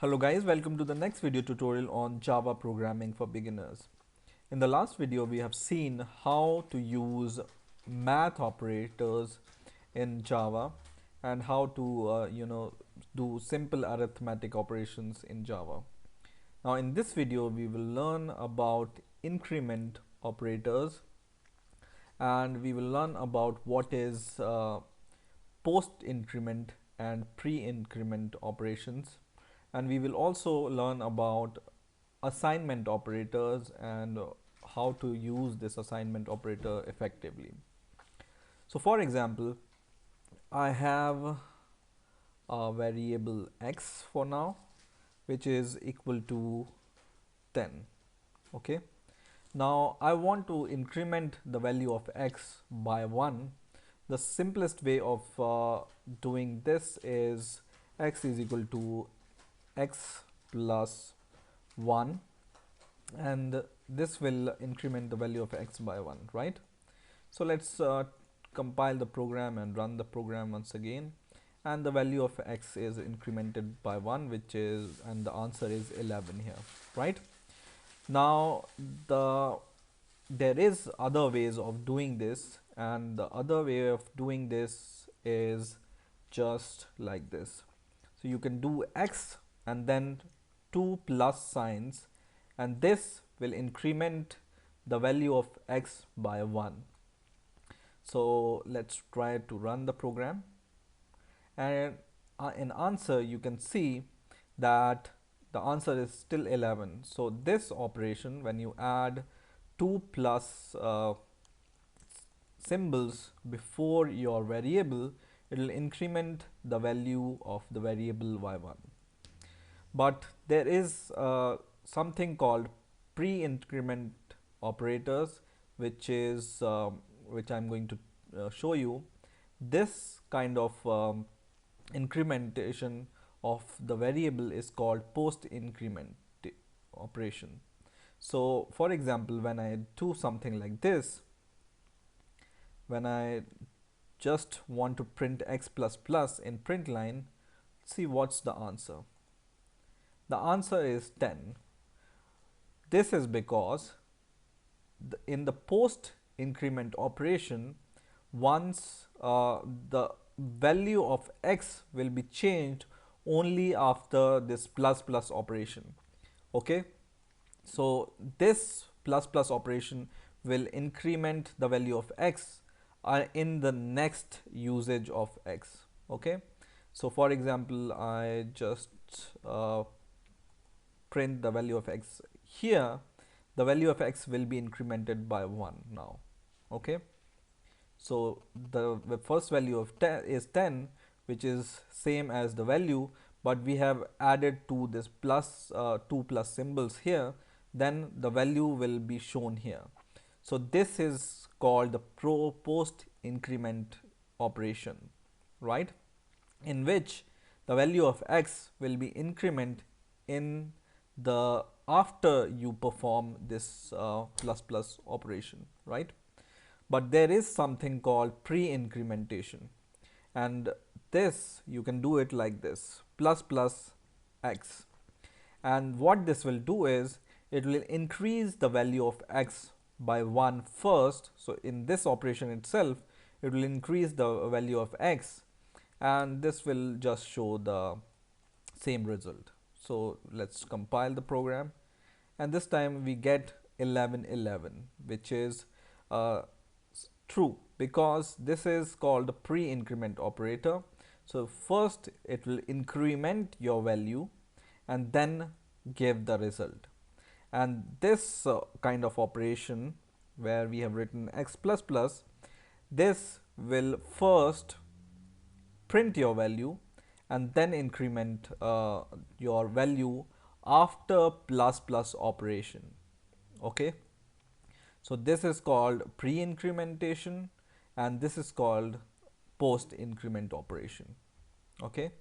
Hello guys, welcome to the next video tutorial on Java programming for beginners. In the last video we have seen how to use math operators in Java and how to do simple arithmetic operations in Java. Now in this video we will learn about increment operators and we will learn about what is post increment and pre-increment operations, and we will also learn about assignment operators and how to use this assignment operator effectively. So for example, I have a variable x for now which is equal to 10. Okay, now I want to increment the value of x by 1. The simplest way of doing this is x is equal to x plus 1, and this will increment the value of x by 1, right? So let's compile the program and run the program once again, and the value of x is incremented by 1, which is, and the answer is 11 here, right? Now there is other ways of doing this, and the other way of doing this is just like this. So you can do x and then 2 plus signs, and this will increment the value of x by 1. So let's try to run the program, and in answer you can see that the answer is still 11. So this operation, when you add 2 plus symbols before your variable, it will increment the value of the variable y1. But there is something called pre-increment operators, which is which I'm going to show you. This kind of incrementation of the variable is called post-increment operation. So for example, when I do something like this, when I just want to print x plus plus in print line, see what's the answer. The answer is 10. This is because in the post increment operation, once the value of x will be changed only after this plus plus operation. Okay, so this plus plus operation will increment the value of x in the next usage of x. Okay, so for example, I just print the value of x here. The value of x will be incremented by 1 now. Okay, so the first value of 10 is 10, which is same as the value, but we have added to this plus 2 plus symbols here, then the value will be shown here. So this is called the post increment operation, right, in which the value of x will be increment in the after you perform this plus plus operation, right? But there is something called pre-incrementation, and this you can do it like this: plus plus x. And what this will do is it will increase the value of x by 1 first. So in this operation itself, it will increase the value of x, and this will just show the same result. So let's compile the program, and this time we get 11 11, which is true because this is called the pre-increment operator. So first it will increment your value and then give the result. And this kind of operation where we have written x plus plus, this will first print your value and then increment your value after plus plus operation. Okay, so this is called pre-incrementation and this is called post increment operation. Okay,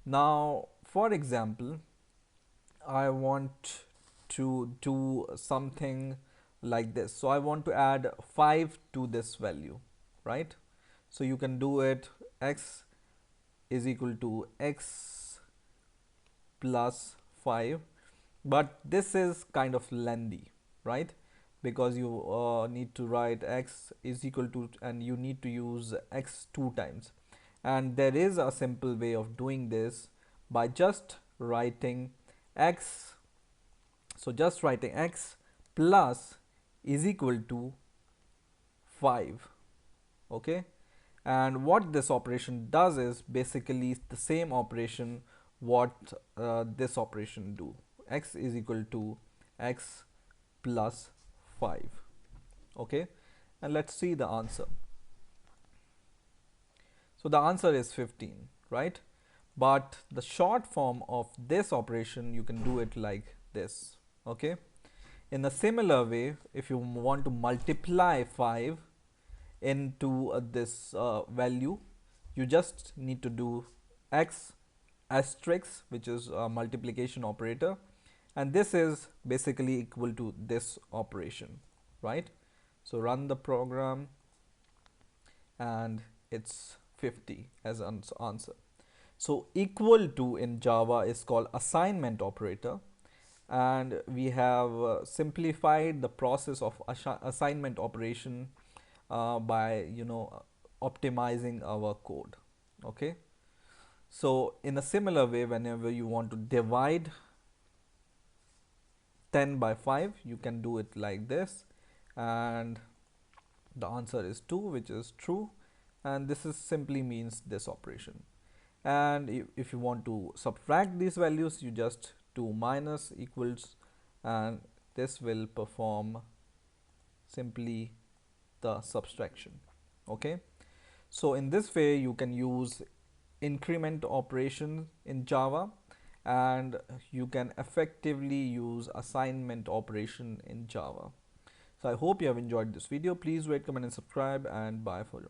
now for example, I want to do something like this. So I want to add 5 to this value, right? So you can do it: x is equal to x plus 5, but this is kind of lengthy, right? Because you need to write x is equal to, and you need to use x 2 times, and there is a simple way of doing this by just writing x. So just writing x plus is equal to 5. Okay, and what this operation does is basically the same operation what this operation do. X is equal to x plus 5. Okay, and let's see the answer. So the answer is 15, right? But the short form of this operation, you can do it like this. Okay, in a similar way, if you want to multiply 5 into this value, you just need to do x asterisk, which is a multiplication operator, and this is basically equal to this operation, right? So run the program, and it's 50 as an answer. So equal to in Java is called assignment operator, and we have simplified the process of assignment operation by optimizing our code. Okay, so in a similar way, whenever you want to divide 10 by 5, you can do it like this, and the answer is 2, which is true, and this is simply means this operation. And if you want to subtract these values, you just do minus equals, and this will perform simply the subtraction. Okay, so in this way you can use increment operation in Java, and you can effectively use assignment operation in Java. So I hope you have enjoyed this video. Please rate, comment and subscribe, and bye for now.